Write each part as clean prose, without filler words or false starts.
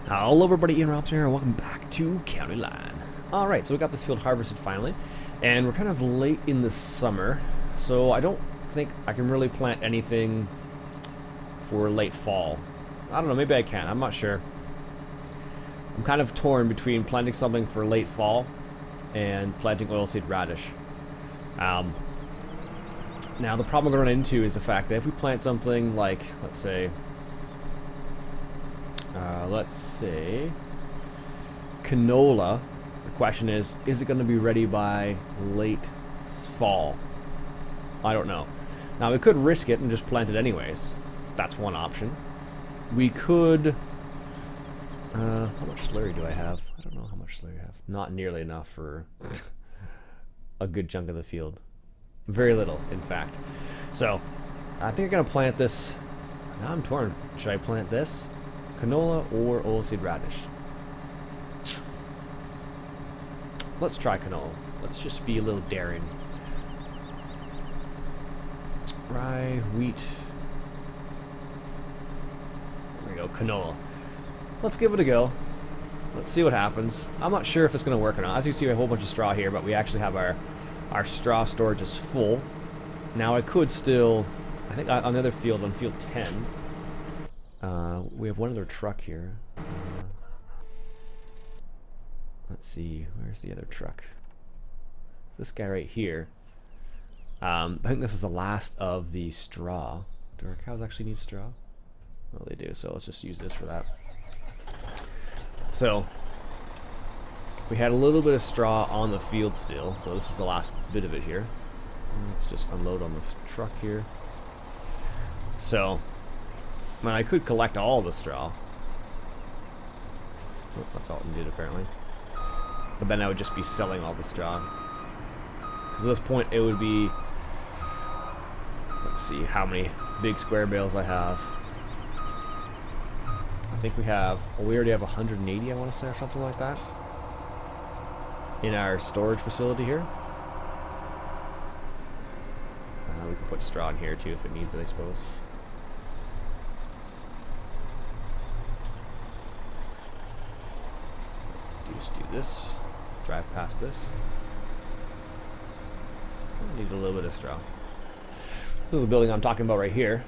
Hello everybody, Iain Robson here, and welcome back to County Line. Alright, so we got this field harvested finally, and we're kind of late in the summer, so I don't think I can really plant anything for late fall. I don't know, maybe I can, I'm not sure. I'm kind of torn between planting something for late fall and planting oilseed radish. Now the problem we're going to run into is the fact that if we plant something like, let's say canola, the question is it going to be ready by late fall? I don't know. Now we could risk it and just plant it anyways. That's one option. We could how much slurry do I have? I don't know how much slurry I have. Not nearly enough for a good chunk of the field. Very little, in fact. So I think I'm gonna plant this. Now I'm torn. Should I plant this? Canola or oilseed radish? Let's try canola. Let's just be a little daring. Rye, wheat. There we go, canola. Let's give it a go. Let's see what happens. I'm not sure if it's going to work or not. As you can see, we have a whole bunch of straw here, but we actually have our straw storage is full. Now I could still, I think on the other field, on field 10, we have one other truck here. Let's see, where's the other truck? This guy right here. I think this is the last of the straw. Do our cows actually need straw? Well, they do, so let's just use this for that. So, we had a little bit of straw on the field still, so this is the last bit of it here. Let's just unload on the truck here. So, I mean, I could collect all the straw. Oh, that's all we did apparently. But then I would just be selling all the straw. Because at this point it would be, let's see how many big square bales I have. I think we have, well, we already have 180, I want to say, or something like that, in our storage facility here. We can put straw in here too if it needs it, I suppose. Let's just do this. Drive past this. Need a little bit of straw. This is the building I'm talking about right here.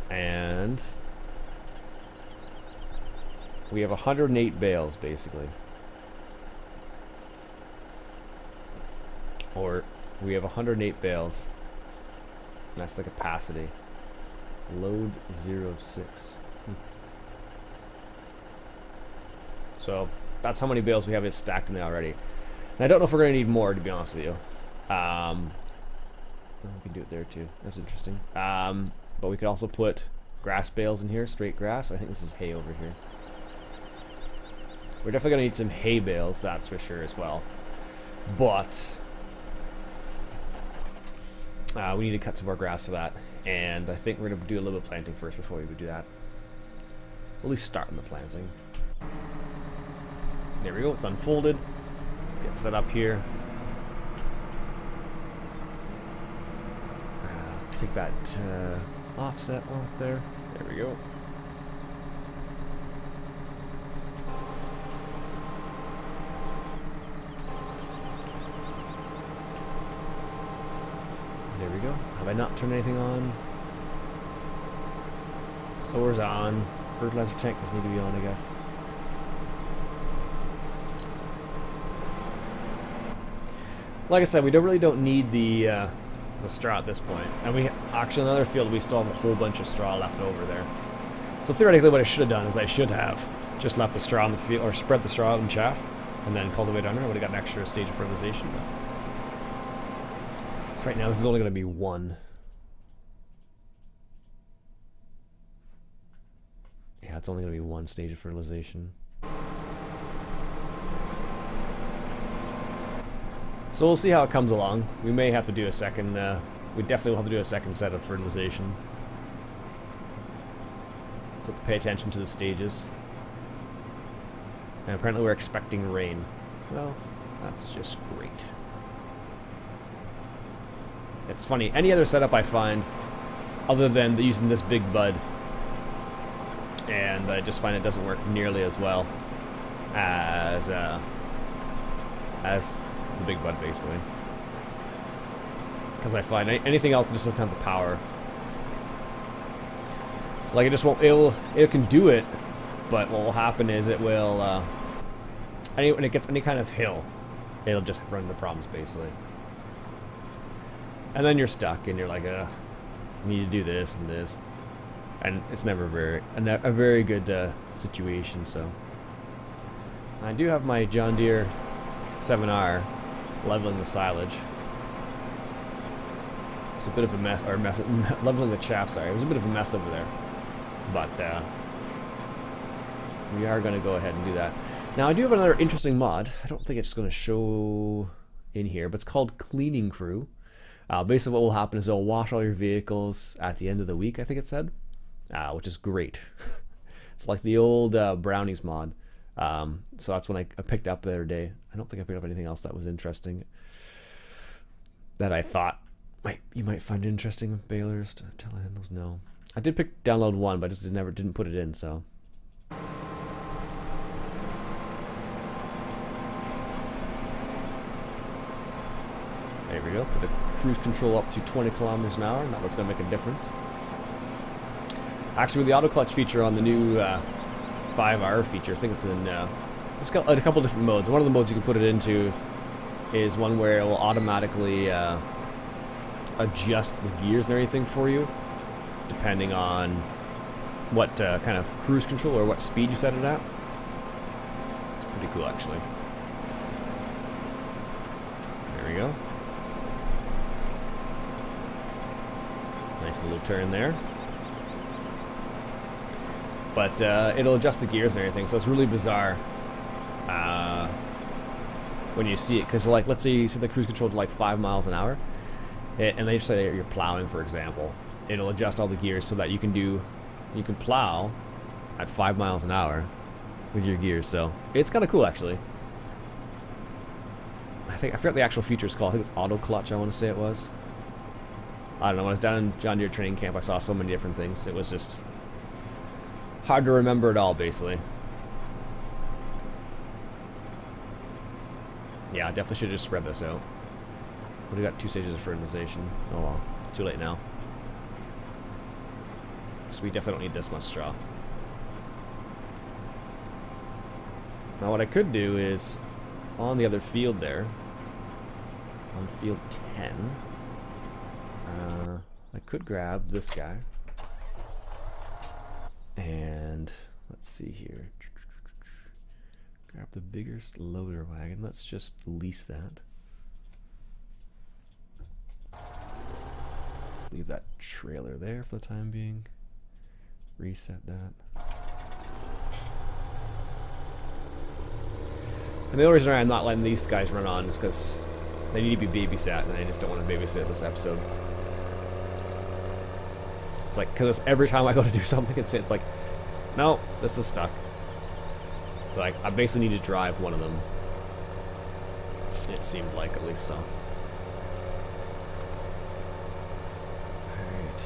And we have 108 bales, basically. Or we have 108 bales. That's the capacity. Load 06. So that's how many bales we have it stacked in there already. And I don't know if we're going to need more, to be honest with you. Well, we can do it there too. That's interesting. But we could also put grass bales in here, straight grass. I think this is hay over here. We're definitely going to need some hay bales, that's for sure as well. But we need to cut some more grass for that. And I think we're going to do a little bit of planting first before we would do that. At least start on the planting. There we go, it's unfolded. Let's get set up here. Let's take that offset off there. There we go. There we go. Have I not turned anything on? Solar's on. Fertilizer tank doesn't need to be on, I guess. Like I said, we really don't need the straw at this point. And we actually, in another field, we still have a whole bunch of straw left over there. So theoretically, what I should have done is I should have just left the straw on the field, or spread the straw out in chaff, and then cultivate under. I would have got an extra stage of fertilization. So right now, this is only going to be one. Yeah, it's only going to be one stage of fertilization. So we'll see how it comes along. We may have to do a second, we definitely will have to do a second set of fertilization. So have to pay attention to the stages. And apparently we're expecting rain. Well, that's just great. It's funny, any other setup I find, other than using this big bud, and I just find it doesn't work nearly as well as the big bud, basically. Because I find anything else just doesn't have the power. Like, it just won't. It can do it, but what will happen is it will. When it gets any kind of hill, it'll just run into problems, basically. And then you're stuck, and you're like, you need to do this and this, and it's never a very good situation. So I do have my John Deere 7R leveling the silage. It's a bit of a mess, or leveling the chaff. Sorry, it was a bit of a mess over there, but we are going to go ahead and do that. Now I do have another interesting mod. I don't think it's going to show in here, but it's called Cleaning Crew. Basically what will happen is it'll wash all your vehicles at the end of the week, I think it said, which is great. It's like the old Brownies mod. So that's when I picked up the other day. I don't think I picked up anything else that was interesting that I thought you might find interesting. Balers, telehandles, no. I did download one, but I just didn't put it in, so. There we go. Put the cruise control up to 20 kilometers an hour. Now that's going to make a difference. Actually, with the auto clutch feature on the new 5R feature, I think it's in. It's got a couple different modes. One of the modes you can put it into is one where it will automatically adjust the gears and everything for you, depending on what kind of cruise control or what speed you set it at. It's pretty cool, actually. There we go. Nice little turn there. But it'll adjust the gears and everything, so it's really bizarre when you see it. Because, like, let's say you set the cruise control to like 5 miles an hour, and they just say you're plowing, for example. It'll adjust all the gears so that you can plow at 5 miles an hour with your gears. So it's kind of cool, actually. I forgot what the actual feature is called. I think it's auto clutch, I want to say it was. I don't know, when I was down in John Deere training camp, I saw so many different things. It was just hard to remember it all, basically. Yeah, I definitely should have just spread this out. But we got 2 stages of fertilization. Oh well, too late now. So we definitely don't need this much straw. Now what I could do is, on the other field there, on field 10, I could grab this guy. And let's see here. Grab the bigger loader wagon. Let's just lease that. Let's leave that trailer there for the time being. Reset that. And the only reason I'm not letting these guys run on is because they need to be babysat, and I just don't want to babysit this episode. It's like, because every time I go to do something, it's like, no, this is stuck. So I basically need to drive one of them. It seemed like, at least so. Alright.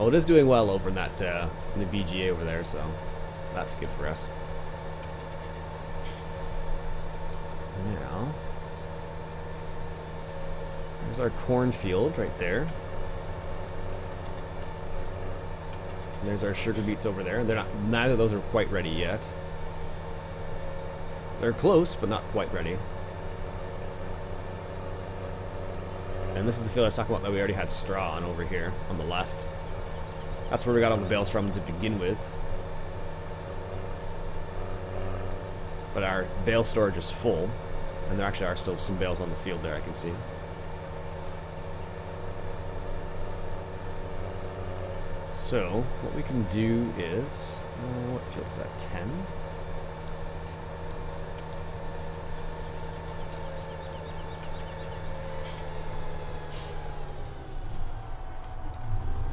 Oh, it is doing well over in that, in the EVGA over there, so that's good for us. Now, there's our cornfield right there. And there's our sugar beets over there. They're not. Neither of those are quite ready yet. They're close, but not quite ready. And this is the field I was talking about that we already had straw on over here on the left. That's where we got all the bales from to begin with. But our bale storage is full, and there actually are still some bales on the field there, I can see. So, what we can do is, what field is that, 10?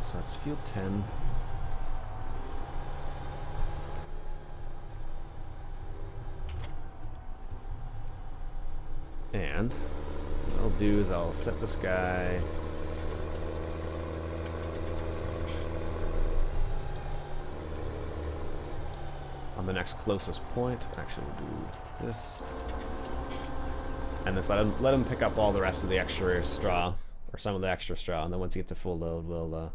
So that's field 10. And what I'll do is I'll set this guy on the next closest point. Actually, we'll do this. And just let him pick up all the rest of the extra straw, or some of the extra straw, and then once he gets a full load, we'll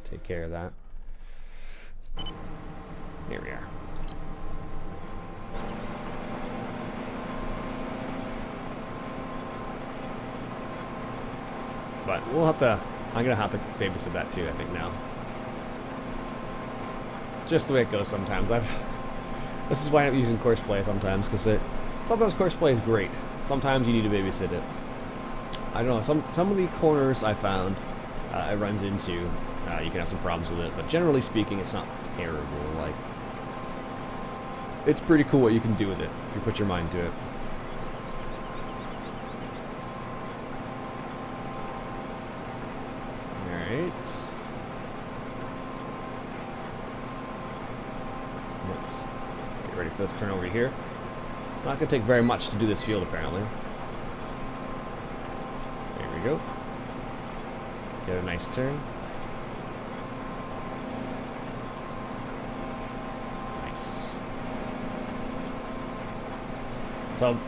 take care of that. Here we are. But we'll have to, I'm gonna have to babysit that too, I think now. Just the way it goes sometimes. This is why I'm using course play sometimes, because sometimes course play is great. Sometimes you need to babysit it. I don't know, some of the corners I found it runs into, you can have some problems with it, but generally speaking, it's not terrible. Like, it's pretty cool what you can do with it if you put your mind to it. Alright. Let's get ready for this turn over here. Not going to take very much to do this field, apparently. There we go. Get a nice turn. Nice. So,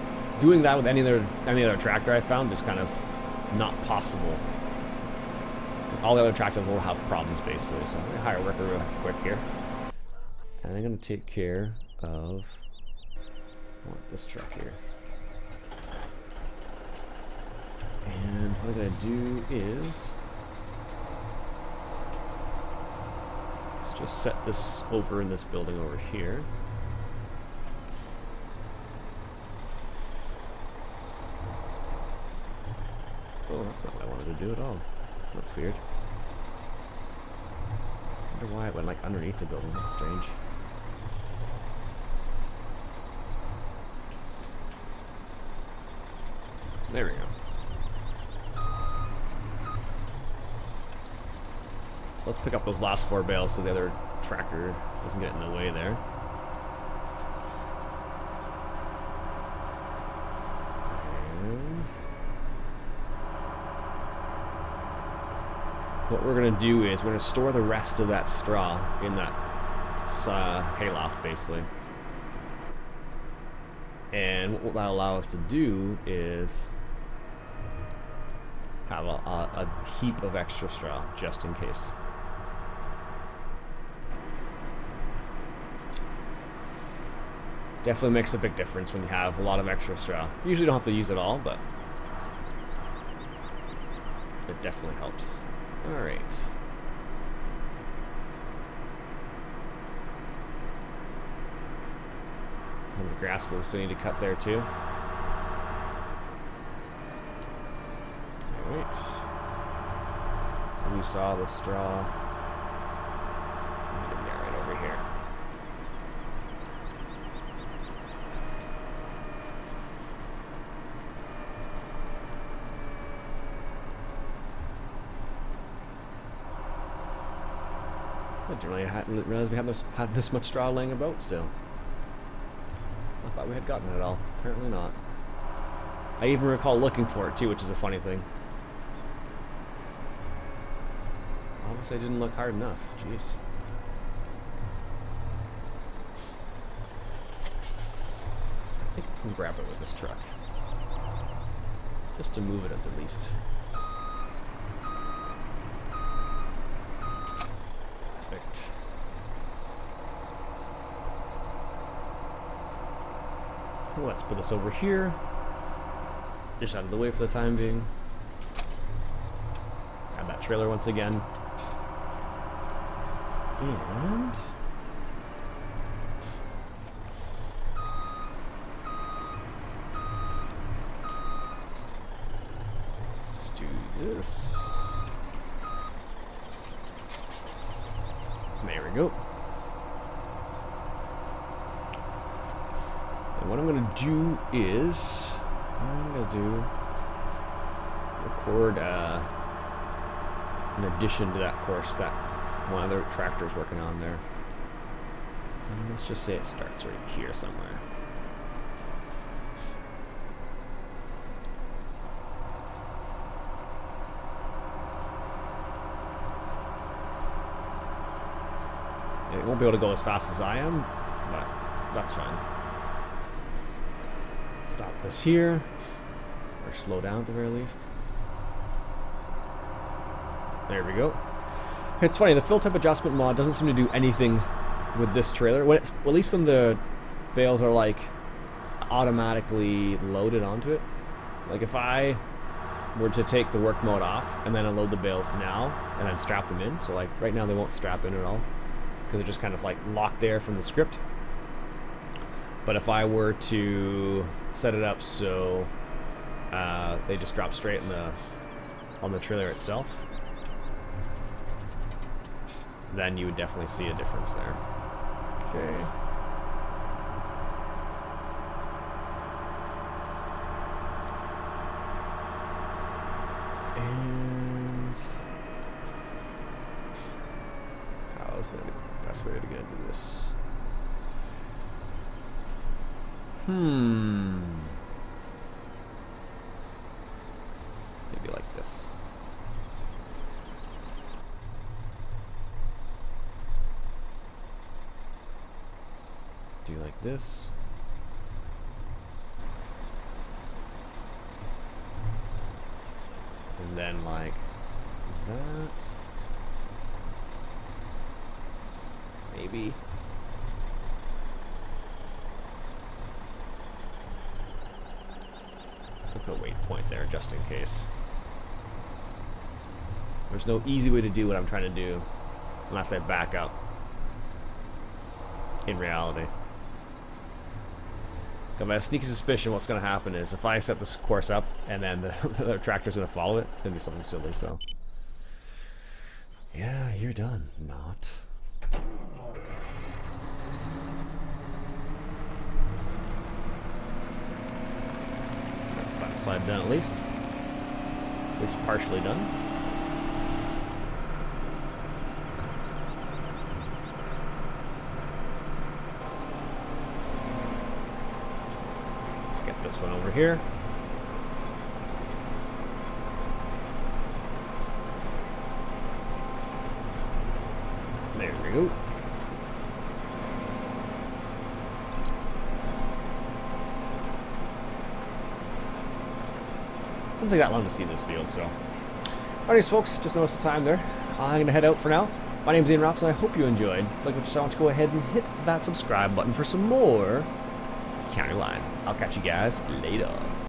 doing that with any other tractor I found is kind of not possible. All the other tractors will have problems, basically. So I'm going to hire a worker real quick here. And I'm going to take care of this truck here. And what I'm going to do is, let's just set this over in this building over here. Oh, that's not what I wanted to do at all. That's weird. I wonder why it went like underneath the building. That's strange. There we go. So let's pick up those last 4 bales so the other tractor doesn't get in the way there. And what we're going to do is we're going to store the rest of that straw in that hayloft, basically. And what that'll allow us to do is have a heap of extra straw, just in case. Definitely makes a big difference when you have a lot of extra straw. You usually don't have to use it all, but it definitely helps. Alright. And the grass we'll still need to cut there too. Alright. So we saw the straw. Get in there right over here. I didn't really realize we had this much straw laying about still. I thought we had gotten it all. Apparently not. I even recall looking for it too, which is a funny thing. Obviously I didn't look hard enough. Jeez. I think I can grab it with this truck. Just to move it at the least. Perfect. Let's put this over here. Just out of the way for the time being. Grab that trailer once again. And let's do this. There we go. And what I'm going to do is, record in addition to that course that one other tractor's working on there. And let's just say it starts right here somewhere. It won't be able to go as fast as I am, but that's fine. Stop this here, or slow down at the very least. There we go. It's funny, the fill type adjustment mod doesn't seem to do anything with this trailer. When it's, at least when the bales are like automatically loaded onto it. Like if I were to take the work mode off and then unload the bales now and then strap them in, so like right now they won't strap in at all because they're just kind of like locked there from the script. But if I were to set it up so they just drop straight in on the trailer itself, then you would definitely see a difference there. Okay. And how is going to be the best way to get into this? Maybe like this. Do like this. And then like that. Maybe. Let's put a waypoint there just in case. There's no easy way to do what I'm trying to do unless I back up in reality. I have a sneaky suspicion what's going to happen is if I set this course up and then the tractor's going to follow it, it's going to be something silly, so. Yeah, you're done. Not. That's that side done at least. At least partially done. This one over here. There we go. Doesn't take that long to see this field, so. Anyways, folks, just noticed the time there. I'm gonna head out for now. My name's Iain Robson. I hope you enjoyed. Like what you saw, go ahead and hit that subscribe button for some more County Line. I'll catch you guys later.